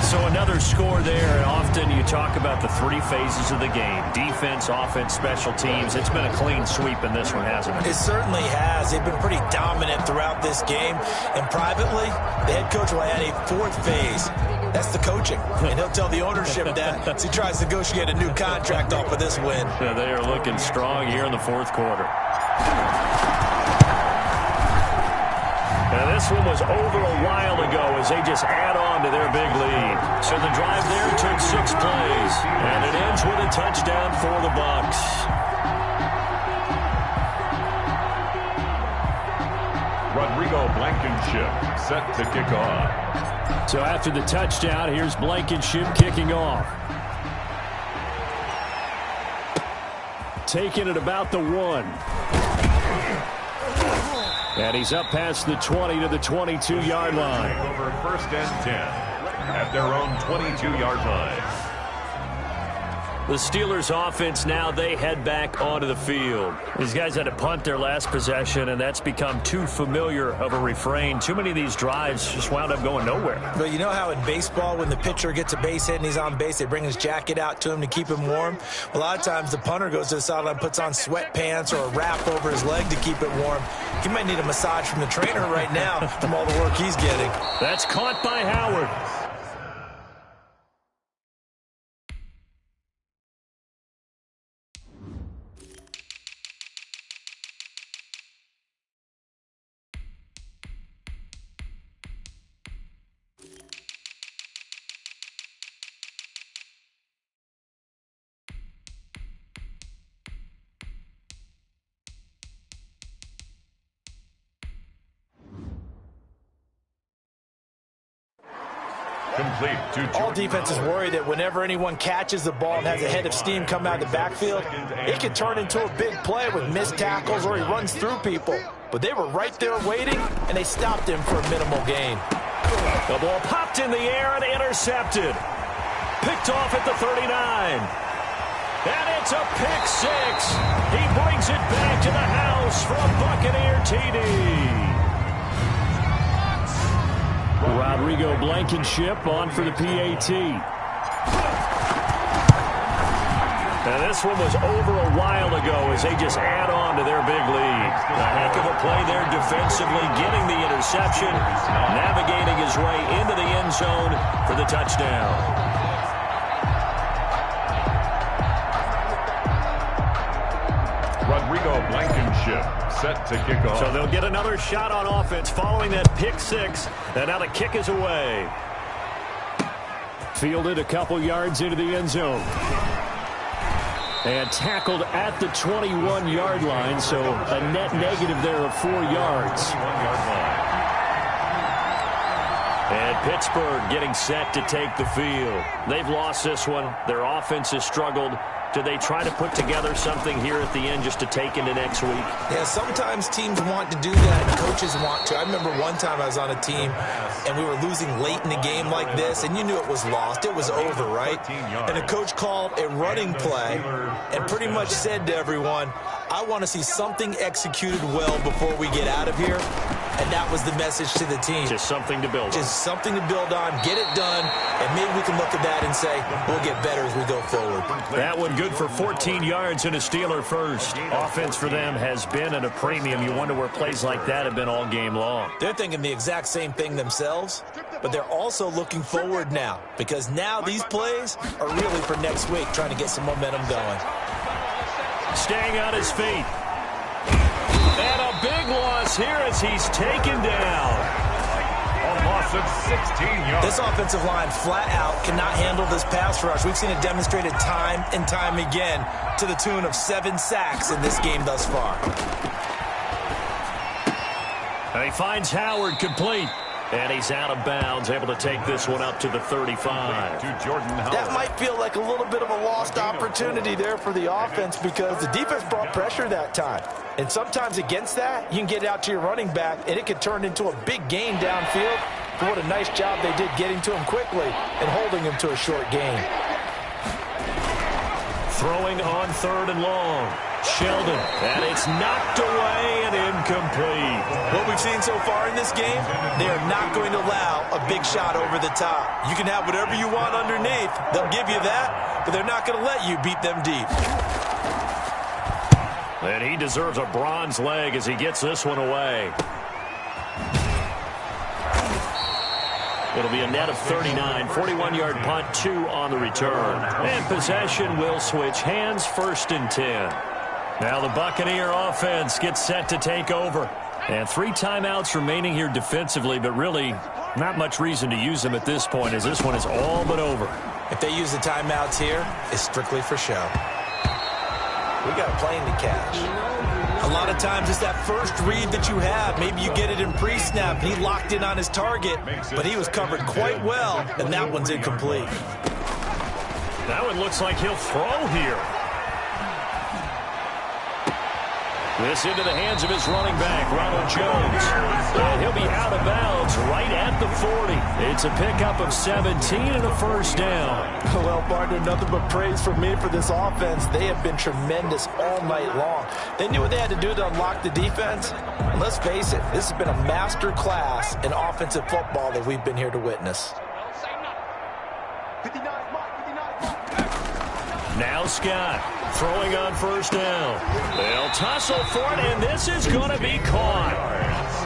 So another score there, and often you talk about the three phases of the game: defense, offense, special teams. It's been a clean sweep in this one, hasn't it? It certainly has. They've been pretty dominant throughout this game. And privately, the head coach will add a fourth phase. That's the coaching. And he'll tell the ownership that as he tries to negotiate a new contract off of this win. Yeah, they are looking strong here in the fourth quarter. Now, this one was over a while ago as they just add on to their big lead. So the drive there took 6 plays, and it ends with a touchdown for the Bucs. Rodrigo Blankenship set to kick off. So after the touchdown, here's Blankenship kicking off. Taking it about the 1. And he's up past the 20 to the 22-yard line. Over first and 10 at their own 22-yard line. The Steelers offense now, they head back onto the field. These guys had to punt their last possession, and that's become too familiar of a refrain. Too many of these drives just wound up going nowhere. But you know how in baseball, when the pitcher gets a base hit and he's on base, they bring his jacket out to him to keep him warm? A lot of times the punter goes to the sideline, puts on sweatpants or a wrap over his leg to keep it warm. He might need a massage from the trainer right now from all the work he's getting. That's caught by Howard. Complete to All defenses worry that whenever anyone catches the ball and has a head of steam come out of the backfield, it can turn into a big play with missed tackles or he runs through people. But they were right there waiting, and they stopped him for a minimal gain. The ball popped in the air and intercepted. Picked off at the 39. And it's a pick 6. He brings it back to the house for a Buccaneer TD. Rodrigo Blankenship on for the PAT. Now this one was over a while ago as they just add on to their big lead. A heck of a play there defensively, getting the interception, navigating his way into the end zone for the touchdown. Rodrigo Blankenship set to kick off. So they'll get another shot on offense following that pick 6. And now the kick is away. Fielded a couple yards into the end zone. And tackled at the 21-yard line, so a net negative there of 4 yards. And Pittsburgh getting set to take the field. They've lost this one. Their offense has struggled. Do they try to put together something here at the end just to take into next week? Yeah, sometimes teams want to do that, and coaches want to. I remember one time I was on a team, and we were losing late in the game like this, and you knew it was lost. It was over, right? And the coach called a running play and pretty much said to everyone, I want to see something executed well before we get out of here. And that was the message to the team. Just something to build on. Just something to build on, get it done, and maybe we can look at that and say, we'll get better as we go forward. That one good for 14 yards and a Steeler first. Offense for them has been at a premium. You wonder where plays like that have been all game long. They're thinking the exact same thing themselves, but they're also looking forward now, because now these plays are really for next week, trying to get some momentum going. Staying on his feet. And a big loss here as he's taken down. A loss of 16 yards. This offensive line flat out cannot handle this pass rush. We've seen it demonstrated time and time again to the tune of 7 sacks in this game thus far. And he finds Howard complete. And he's out of bounds, able to take this one up to the 35. To Jordan Howard. That might feel like a little bit of a lost opportunity there for the offense because the defense brought pressure that time. And sometimes against that, you can get out to your running back, and it could turn into a big gain downfield. But what a nice job they did getting to him quickly and holding him to a short gain. Throwing on 3rd and long. Sheldon, and it's knocked away and incomplete. What we've seen so far in this game, they are not going to allow a big shot over the top. You can have whatever you want underneath. They'll give you that, but they're not going to let you beat them deep. And he deserves a bronze leg as he gets this one away. It'll be a net of 39, 41-yard punt, 2 on the return. And possession will switch hands, 1st and 10. Now the Buccaneer offense gets set to take over. And 3 timeouts remaining here defensively, but really not much reason to use them at this point as this one is all but over. If they use the timeouts here, it's strictly for show. We got a plane to catch. A lot of times it's that first read that you have. Maybe you get it in pre-snap. He locked in on his target, but he was covered quite well, and that one's incomplete. That one looks like he'll throw here. This into the hands of his running back, Ronald Jones. And he'll be out of bounds right at the 40. It's a pickup of 17 and a 1st down. Well, partner, nothing but praise from me for this offense. They have been tremendous all night long. They knew what they had to do to unlock the defense. And let's face it, this has been a master class in offensive football that we've been here to witness. Now Scott throwing on 1st down. They'll tussle for it, and this is going to be caught.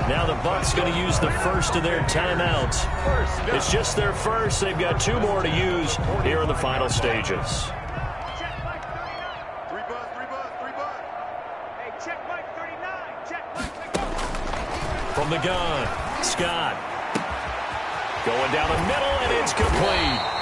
Now the Bucs going to use the first of their timeouts. It's just their first. They've got 2 more to use here in the final stages. From the gun, Scott going down the middle, and it's complete.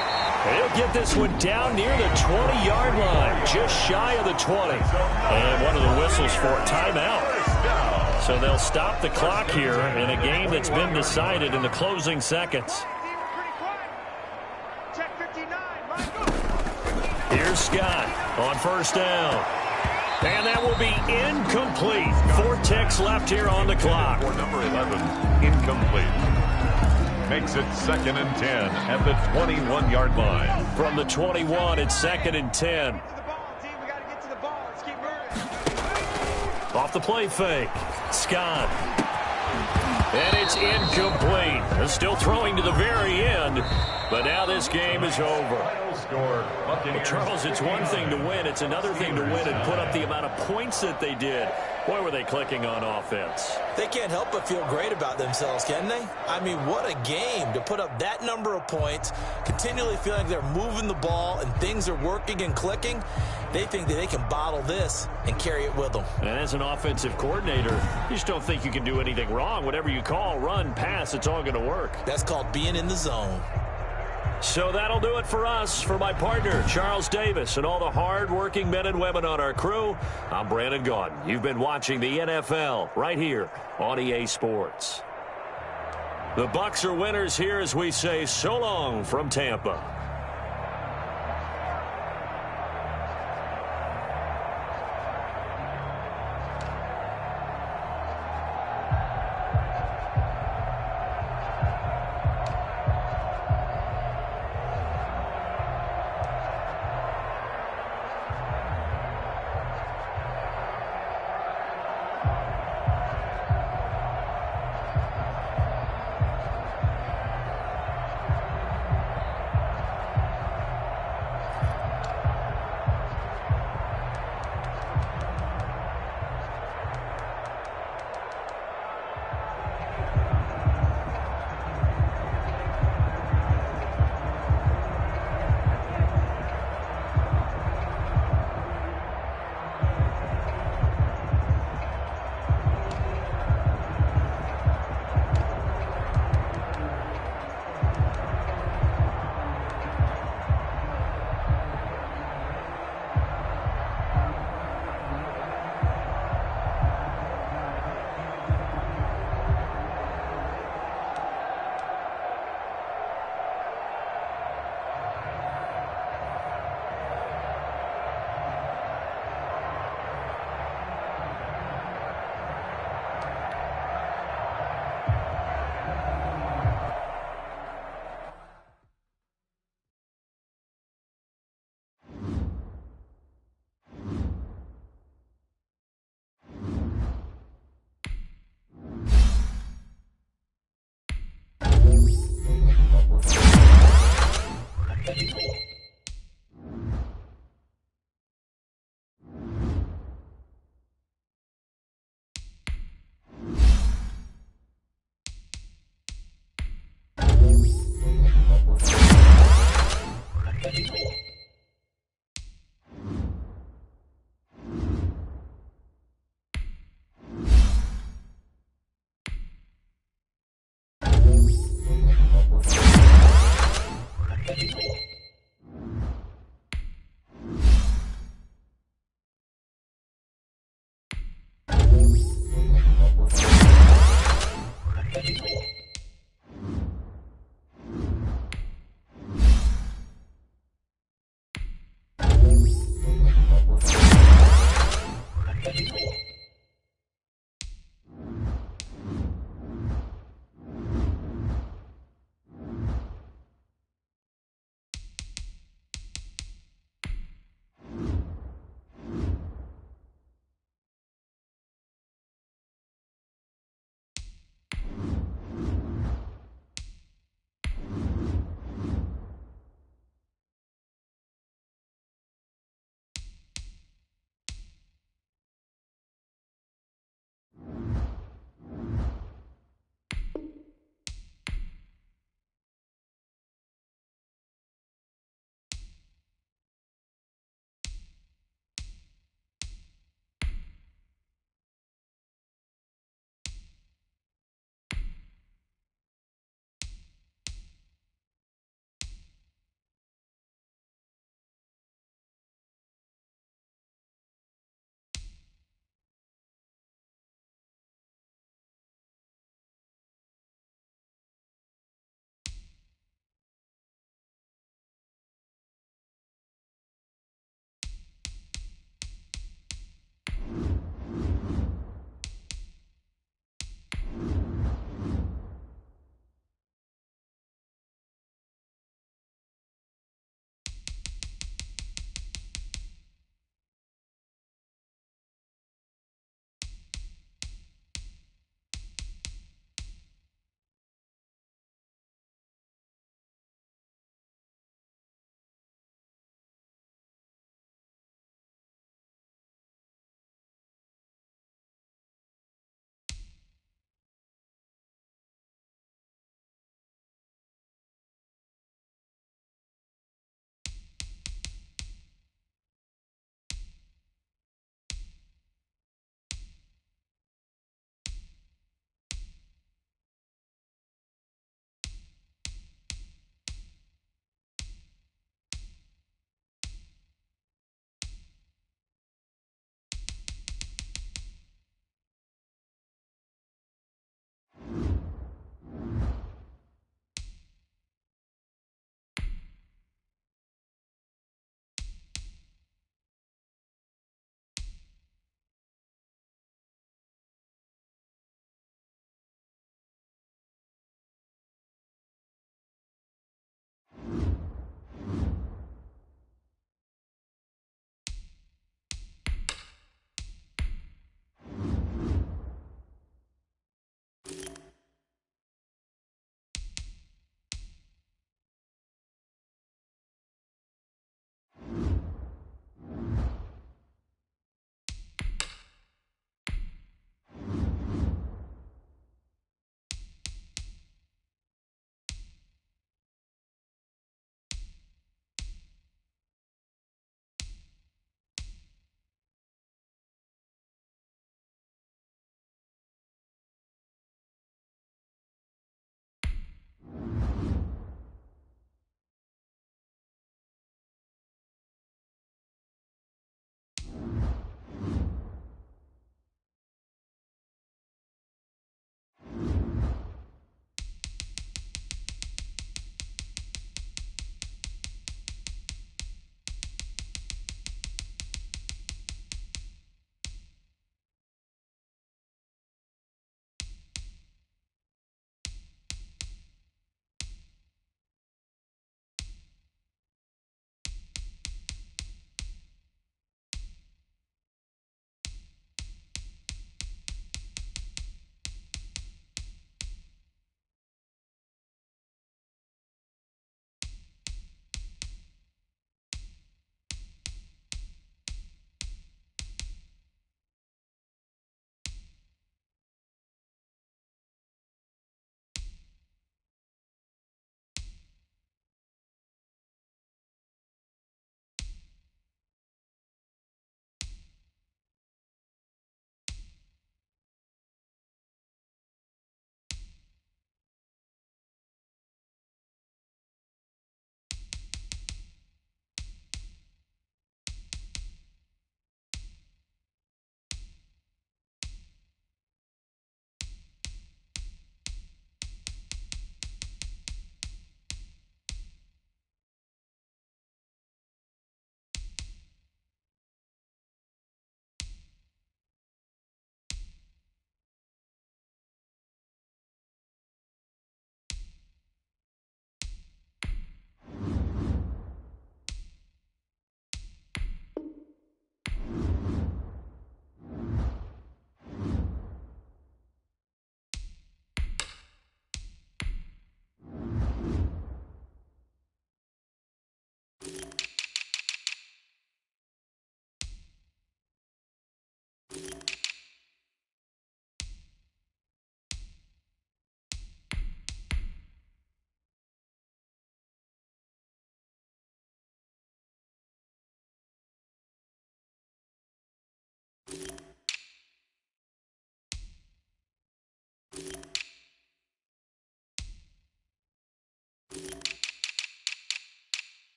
He'll get this one down near the 20-yard line, just shy of the 20. And one of the whistles for a timeout. So they'll stop the clock here in a game that's been decided in the closing seconds. Here's Scott on 1st down. And that will be incomplete. 4 ticks left here on the clock. For number 11, incomplete. Makes it 2nd and 10 at the 21-yard line. From the 21, it's 2nd and 10. Off the play fake. Scott. And it's incomplete. They're still throwing to the very end. But now this game is over. Well, Charles, it's one thing to win. It's another thing to win and put up the amount of points that they did. Boy, were they clicking on offense. They can't help but feel great about themselves, can they? I mean, what a game to put up that number of points, continually feeling like they're moving the ball and things are working and clicking. They think that they can bottle this and carry it with them. And as an offensive coordinator, you just don't think you can do anything wrong. Whatever you call, run, pass, it's all going to work. That's called being in the zone. So that'll do it for us. For my partner, Charles Davis, and all the hard-working men and women on our crew, I'm Brandon Gaudin. You've been watching the NFL right here on EA Sports. The Bucs are winners here as we say so long from Tampa.